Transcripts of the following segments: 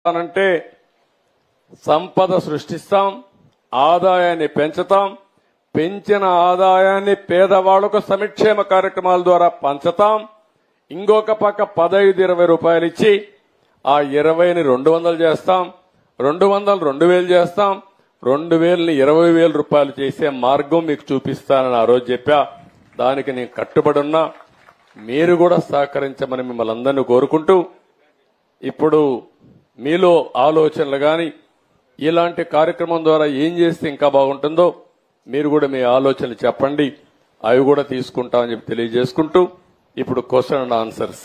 అంటే సంపద సృష్టిస్తాం, ఆదాయాన్ని పెంచుతాం, పెంచిన ఆదాయాన్ని పేదవాళ్లకు సంక్షేమ కార్యక్రమాల ద్వారా పంచుతాం. ఇంకొక పక్క 15-20 రూపాయలు ఇచ్చి ఆ 20ని 200 చేస్తాం, 200 2000 చేస్తాం, 2000ని 20,000 రూపాయలు చేసే మార్గం మీకు చూపిస్తానని ఆ రోజు చెప్పా. దానికి నేను కట్టుబడి ఉన్నా. మీరు కూడా సహకరించమని మిమ్మల్ని అందరినీ కోరుకుంటూ, ఇప్పుడు మీలో ఆలోచనలు గాని ఇలాంటి కార్యక్రమం ద్వారా ఏం చేస్తే ఇంకా బాగుంటుందో మీరు కూడా మీ ఆలోచనలు చెప్పండి, అవి కూడా తీసుకుంటామని చెప్పి తెలియజేసుకుంటూ ఇప్పుడు క్వశ్చన్ అండ్ ఆన్సర్స్.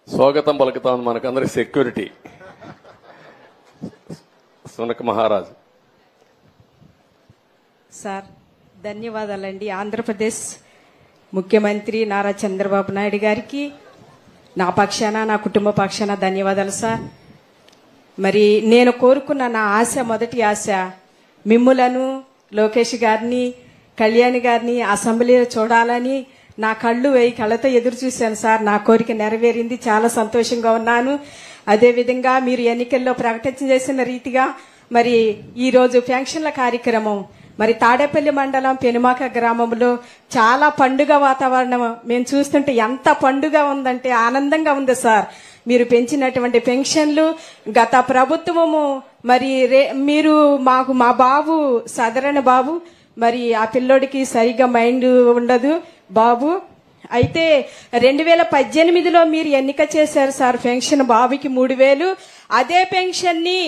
స్వాగతం పలుకుతాం మనకందరికి సెక్యూరిటీ సునక్ మహారాజ్. సార్ ధన్యవాదాలండి. ఆంధ్రప్రదేశ్ ముఖ్యమంత్రి నారా చంద్రబాబు నాయుడు గారికి నా పక్షాన, నా కుటుంబ పక్షాన ధన్యవాదాలు సార్. మరి నేను కోరుకున్న నా ఆశ, మొదటి ఆశ మిమ్ములను, లోకేష్ గారిని, కళ్యాణ్ గారిని అసెంబ్లీలో చూడాలని నా కళ్ళు 1000 కళ్ళతో ఎదురు చూశాను సార్. నా కోరిక నెరవేరింది, చాలా సంతోషంగా ఉన్నాను. అదేవిధంగా మీరు ఎన్నికల్లో ప్రకటన చేసిన రీతిగా మరి ఈరోజు పెన్షన్ల కార్యక్రమం మరి తాడేపల్లి మండలం పెనుమాక గ్రామంలో చాలా పండుగ వాతావరణం మేము చూస్తుంటే ఎంత పండుగ ఉందంటే ఆనందంగా ఉంది సార్. మీరు పెంచినటువంటి పెన్షన్లు గత ప్రభుత్వము మరి మీరు మాకు మా బాబు సదరణ బాబు మరి ఆ పిల్లోడికి సరిగ్గా మైండ్ ఉండదు బాబు. అయితే 2018లో మీరు ఎన్నిక చేశారు సార్ పెన్షన్ బాబుకి 3000. అదే పెన్షన్ ని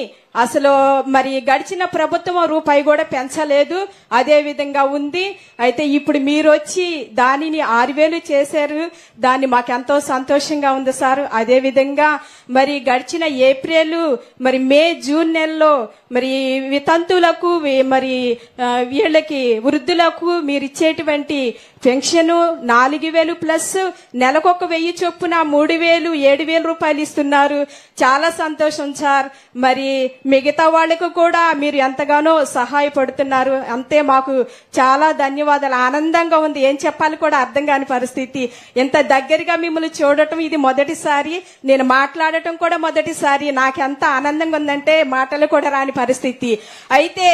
అసలు మరి గడిచిన ప్రభుత్వం రూపాయి కూడా పెంచలేదు, అదే విధంగా ఉంది. అయితే ఇప్పుడు మీరు వచ్చి దానిని 6000 చేశారు, దాన్ని మాకెంతో సంతోషంగా ఉంది సార్. అదే విధంగా మరి గడిచిన ఏప్రిల్ మరి మే జూన్ నెలలో మరి వితంతులకు మరి వీళ్ళకి వృద్ధులకు మీరు ఇచ్చేటువంటి పెన్షన్ 4000 ప్లస్ నెలకొక 1000 చొప్పున 3000 7,000 రూపాయలు ఇస్తున్నారు. చాలా సంతోషం సార్. మరి మిగతా వాళ్ళకు కూడా మీరు ఎంతగానో సహాయపడుతున్నారు. అంతే మాకు చాలా ధన్యవాదాలు. ఆనందంగా ఉంది, ఏం చెప్పాలి కూడా అర్థం కాని పరిస్థితి. ఎంత దగ్గరగా మిమ్మల్ని చూడటం ఇది మొదటిసారి, నేను మాట్లాడటం కూడా మొదటిసారి. నాకెంత ఆనందంగా ఉందంటే మాటలు కూడా రాని పరిస్థితి. అయితే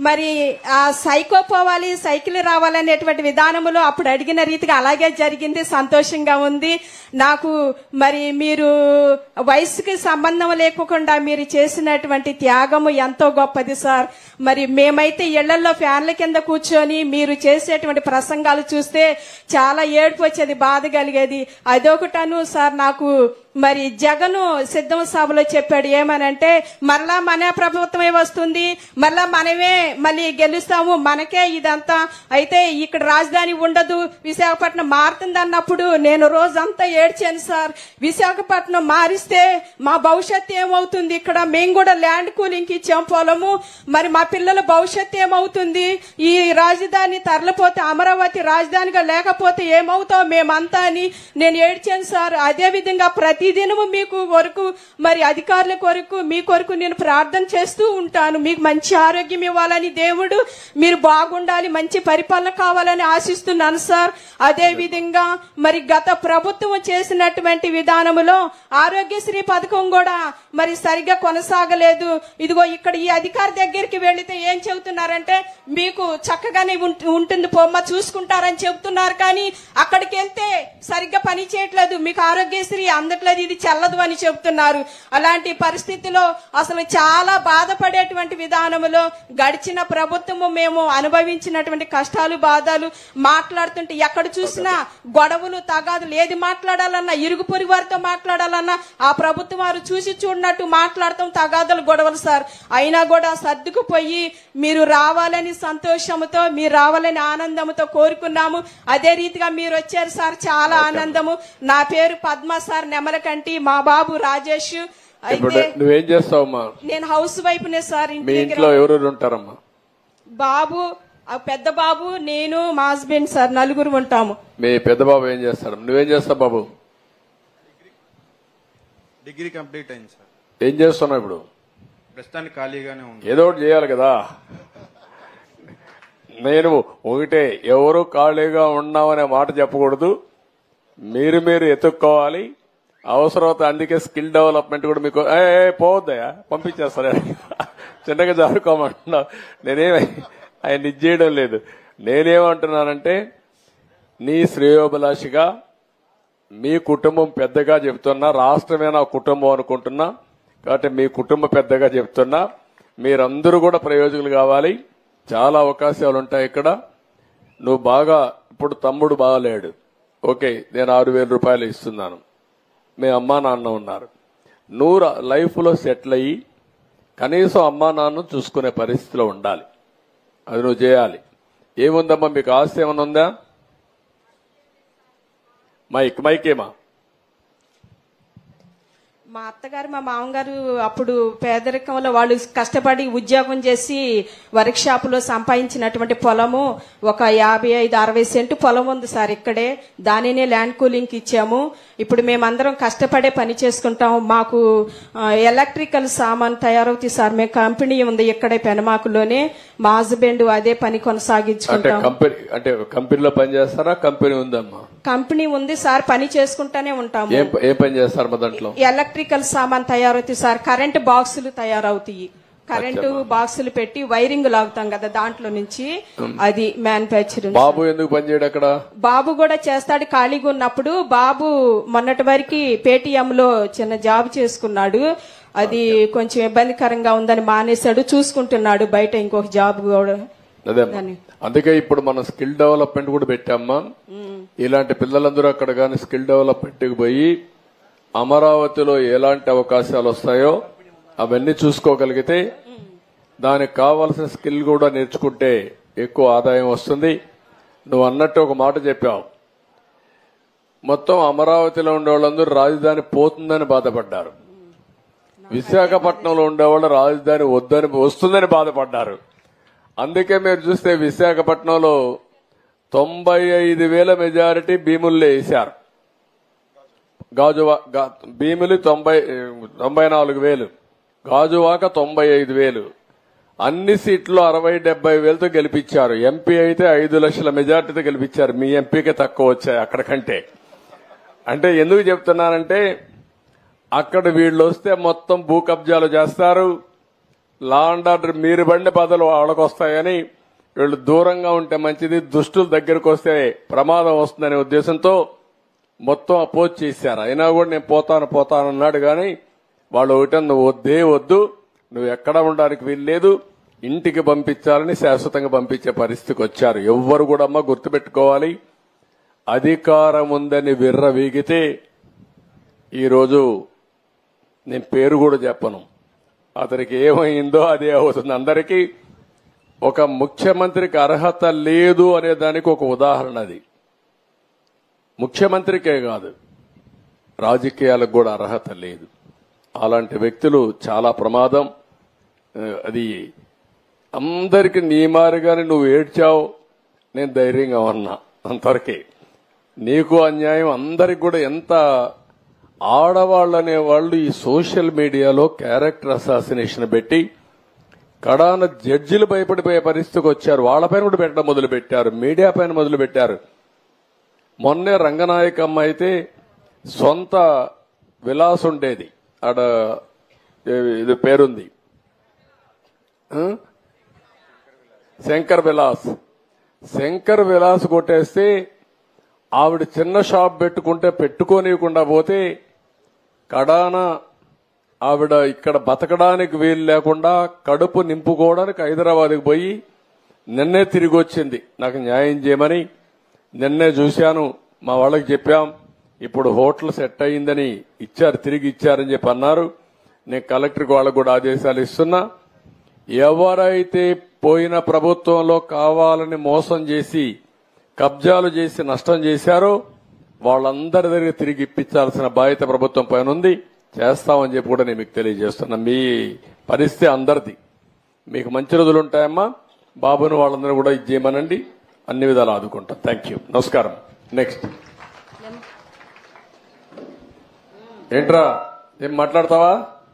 మరి ఆ సైకో పోవాలి సైకిల్ రావాలనేటువంటి విధానంలో అప్పుడు అడిగిన రీతిగా అలాగే జరిగింది, సంతోషంగా ఉంది నాకు. మరి మీరు వయసుకి సంబంధం లేకుండా మీరు చేసినటువంటి త్యాగము ఎంతో గొప్పది సార్. మరి మేమైతే ఇళ్లలో ఫ్యాన్ల కింద కూర్చొని మీరు చేసేటువంటి ప్రసంగాలు చూస్తే చాలా ఏడుపు వచ్చేది, బాధ కలిగేది. అదొకటను సార్. నాకు మరి జగను సిద్ధం సభలో చెప్పాడు ఏమనంటే మరలా మన ప్రభుత్వమే వస్తుంది, మరలా మనమే మళ్ళీ గెలుస్తాము, మనకే ఇదంతా. అయితే ఇక్కడ రాజధాని ఉండదు, విశాఖపట్నం మారుతుంది అన్నప్పుడు నేను రోజంతా ఏడ్చాను సార్. విశాఖపట్నం మారిస్తే మా భవిష్యత్తు ఏమవుతుంది? ఇక్కడ మేము కూడా ల్యాండ్ కూలింగ్ ఇచ్చాం పొలము, మరి మా పిల్లల భవిష్యత్తు ఏమవుతుంది? ఈ రాజధాని తరలిపోతే అమరావతి రాజధానిగా లేకపోతే ఏమవుతాం మేమంతా అని నేను ఏడ్చాను సార్. అదే విధంగా ప్రతిదినము మీకు కొరకు మరి అధికారుల కొరకు మీ కొరకు నేను ప్రార్థన చేస్తూ ఉంటాను. మీకు మంచి ఆరోగ్యం ఇవ్వాలని దేవుడు, మీరు బాగుండాలి, మంచి పరిపాలన కావాలని ఆశిస్తున్నాను సార్. అదే విధంగా మరి గత ప్రభుత్వం చేసినటువంటి విధానములో ఆరోగ్యశ్రీ పథకం కూడా మరి సరిగ్గా కొనసాగలేదు. ఇదిగో ఇక్కడ ఈ అధికారి దగ్గరికి వెళితే ఏం చెబుతున్నారంటే మీకు చక్కగానే ఉంటుంది పొమ్మ చూసుకుంటారని చెబుతున్నారు, కానీ అక్కడికి వెళ్తే సరిగ్గా పని చేయట్లేదు, మీకు ఆరోగ్యశ్రీ అందట్లేదు, ఇది చెల్లదు అని చెబుతున్నారు. అలాంటి పరిస్థితిలో అసలు చాలా బాధపడేటువంటి విధానంలో గడిచిన ప్రభుత్వము మేము అనుభవించినటువంటి కష్టాలు బాధలు మాట్లాడుతుంటే ఎక్కడ చూసినా గొడవలు తగాదులు, ఏది మాట్లాడాలన్నా ఇరుగు పొరుగు వారితో మాట్లాడాలన్నా ఆ ప్రభుత్వం వారు చూసి చూడనట్టు మాట్లాడతాం, తగాదులు గొడవలు సార్. అయినా కూడా సర్దుకుపోయి మీరు రావాలని సంతోషంతో, మీరు రావాలని ఆనందంతో కోరుకున్నాము. అదే రీతిగా మీరు వచ్చారు సార్, చాలా ఆనందము. నా పేరు పద్మ సార్, నెమలకంటి, మా బాబు రాజేష్. అయితే నువ్వేం చేస్తావమ్మా? నేను హౌస్ వైఫ్ నే సార్. ఇంట్లో ఎవరెవరు ఉంటారమ్మా? బాబు, పెద్ద బాబు, నేను, మా హస్బెండ్ సార్, నలుగురు ఉంటాము. మీ పెద్ద బాబు ఏం చేస్తాడు? నువ్వేం చేస్తావు బాబు? డిగ్రీ కంప్లీట్ అయింది సార్. ఏం చేస్తున్నావు ఇప్పుడు? ప్రస్తుతానికి ఖాళీగానే ఉంది. ఏదో ఒకటి చేయాలి కదా. నేను ఒకటే, ఎవరు ఖాళీగా ఉన్నామనే మాట చెప్పకూడదు, మీరు ఎత్తుక్కోవాలి. అవసరం అందుకే స్కిల్ డెవలప్మెంట్ కూడా మీకు పోవద్దయా పంపించేస్తారు చిన్నగా జరుపుకోమంటున్నావు. ఆయన ఇచ్చేయడం లేదు. నేనేమంటున్నానంటే నీ శ్రేయోభిలాషిగా మీ కుటుంబం పెద్దగా చెప్తున్నా, రాష్ట్రమే నా కుటుంబం అనుకుంటున్నా కాబట్టి మీ కుటుంబ పెద్దగా చెప్తున్నా, మీరందరూ కూడా ప్రయోజకులు కావాలి. చాలా అవకాశాలు ఉంటాయి ఇక్కడ. నువ్వు బాగా ఇప్పుడు తమ్ముడు బాగాలేడు, ఓకే, నేను 6,000 రూపాయలు ఇస్తున్నాను. మీ అమ్మా నాన్న ఉన్నారు. నువ్వు లైఫ్ లో సెటిల్ అయ్యి కనీసం అమ్మా నాన్న చూసుకునే పరిస్థితిలో ఉండాలి. అది నువ్వు చేయాలి. ఏముందమ్మా మీకు ఆస్తి ఏమన్నా ఉందా? మైకేమా? మా అత్తగారు మా మామగారు అప్పుడు పేదరికంలో వాళ్ళు కష్టపడి ఉద్యోగం చేసి వర్క్ షాప్ లో సంపాదించినటువంటి పొలము ఒక 55-60 సెంటు పొలం ఉంది సార్ ఇక్కడే. దానినే ల్యాండ్ కూలింగ్ ఇచ్చాము. ఇప్పుడు మేమందరం కష్టపడే పని చేసుకుంటాం. మాకు ఎలక్ట్రికల్ సామాన్ తయారవుతాయి సార్. మేము కంపెనీ ఉంది ఇక్కడే పెనమాకులోనే. మా హస్బెండ్ అదే పని కొనసాగించుకుంటాం. అంటే కంపెనీలో పని చేస్తారా? కంపెనీ ఉందమ్మా? కంపెనీ ఉంది సార్, పని చేసుకుంటానే ఉంటాము. ఏ పని చేస్తారు మా దాంట్లో? ఎలక్ట్రికల్ సామాన్ తయారవుతాయి సార్. కరెంటు బాక్సులు తయారవుతాయి. కరెంటు బాక్సులు పెట్టి వైరింగ్ లాగుతాం కదా, దాంట్లో నుంచి అది మ్యానుఫ్యాక్చరింగ్. బాబు ఎందుకు పనిచేయడు అక్కడ? బాబు కూడా చేస్తాడు ఖాళీగా ఉన్నప్పుడు. బాబు మొన్నటి వరకు పేటీఎం లో చిన్న జాబ్ చేసుకున్నాడు. అది కొంచెం ఇబ్బందికరంగా ఉందని మానేశాడు. చూసుకుంటున్నాడు బయట ఇంకొక జాబ్ కూడా. అదే అందుకే ఇప్పుడు మనం స్కిల్ డెవలప్మెంట్ కూడా పెట్టామ్మా. ఇలాంటి పిల్లలందరూ అక్కడ కానీ స్కిల్ డెవలప్మెంట్ కి పోయి అమరావతిలో ఎలాంటి అవకాశాలు వస్తాయో అవన్నీ చూసుకోగలిగితే దానికి కావాల్సిన స్కిల్ కూడా నేర్చుకుంటే ఎక్కువ ఆదాయం వస్తుంది. నువ్వు అన్నట్టు ఒక మాట చెప్పావు. మొత్తం అమరావతిలో ఉండే వాళ్ళందరూ రాజధాని పోతుందని బాధపడ్డారు. విశాఖపట్నంలో ఉండేవాళ్ళు రాజధాని వస్తుందని బాధపడ్డారు. అందుకే మీరు చూస్తే విశాఖపట్నంలో 95,000 మెజారిటీ భీముల్లో వేశారు. భీములు 94,000, గాజువాక 95,000. అన్ని సీట్లు 60-70,000తో గెలిపించారు. ఎంపీ అయితే 5 లక్షల మెజారిటీతో గెలిపించారు. మీ ఎంపీకే తక్కువ వచ్చాయి అక్కడ కంటే. అంటే ఎందుకు చెప్తున్నానంటే అక్కడ వీళ్ళు వస్తే మొత్తం భూ కబ్జాలు చేస్తారు. లా అండ్ ఆర్డర్ మీరు బండి బదులు వాళ్ళకు వస్తాయని వీళ్ళు దూరంగా ఉంటే మంచిది, దుష్టుల దగ్గరకు వస్తే ప్రమాదం వస్తుందనే ఉద్దేశంతో మొత్తం అపోజ్ చేశారు. అయినా కూడా నేను పోతానన్నాడు కానీ వాళ్ళు ఒకటే నువ్వు వద్దు, నువ్వు ఎక్కడ ఉండడానికి వీల్లేదు, ఇంటికి పంపించాలని శాశ్వతంగా పంపించే పరిస్థితికి వచ్చారు. ఎవ్వరు కూడా అమ్మ గుర్తుపెట్టుకోవాలి, అధికారం ఉందని విర్రవీగితే ఈరోజు నేను పేరు కూడా చెప్పను, అతనికి ఏమైందో అదే అవుతుంది. అందరికీ ఒక ముఖ్యమంత్రికి అర్హత లేదు అనే దానికి ఒక ఉదాహరణ అది. ముఖ్యమంత్రికే కాదు, రాజకీయాలకు కూడా అర్హత లేదు. అలాంటి వ్యక్తులు చాలా ప్రమాదం. అది అందరికి నీ మారిగానే నువ్వు ఏడ్చావు, నేను ధైర్యంగా ఉన్నా అంతవరకే. నీకు అన్యాయం అందరికి కూడా. ఎంత ఆడవాళ్ళు అనేవాళ్ళు ఈ సోషల్ మీడియాలో క్యారెక్టర్ అసాసినేషన్ పెట్టి కడాన జడ్జిలు భయపడిపోయే పరిస్థితికి వచ్చారు. వాళ్ళపైన కూడా పెట్టడం మొదలు పెట్టారు, మీడియా పైన మొదలు పెట్టారు. మొన్నే రంగనాయకమ్మ అయితే సొంత విలాస్ ఉండేది, ఆడ ఇది పేరుంది శంకర్ విలాస్ కొట్టేస్తే ఆవిడ చిన్న షాప్ పెట్టుకోనివ్వకుండా పోతే కడాన ఆవిడ ఇక్కడ బతకడానికి వీలు లేకుండా కడుపు నింపుకోవడానికి హైదరాబాద్కి పోయి నిన్నే తిరిగి వచ్చింది నాకు న్యాయం చేయమని. నిన్నే చూశాను, మా వాళ్ళకి చెప్పాం, ఇప్పుడు హోటల్ సెట్ అయిందని తిరిగి ఇచ్చారని చెప్పి అన్నారు. నేను కలెక్టర్కి వాళ్ళకు కూడా ఆదేశాలు ఇస్తున్నా. ఎవరైతే పోయిన ప్రభుత్వంలో కావాలని మోసం చేసి కబ్జాలు చేసి నష్టం చేశారో వాళ్ళందరి దగ్గర తిరిగి ఇప్పించాల్సిన బాధ్యత ప్రభుత్వం పైన ఉంది. చేస్తామని చెప్పి కూడా నేను మీకు తెలియజేస్తున్నా. మీ పరిస్థితి అందరిది. మీకు మంచి రోజులు ఉంటాయమ్మా. బాబును వాళ్ళందరూ కూడా ఇది చేయమనండి, అన్ని విధాలు ఆదుకుంటాం. థ్యాంక్ యూ, నమస్కారం. నెక్స్ట్ ఏంట్రా, ఏం మాట్లాడతావా?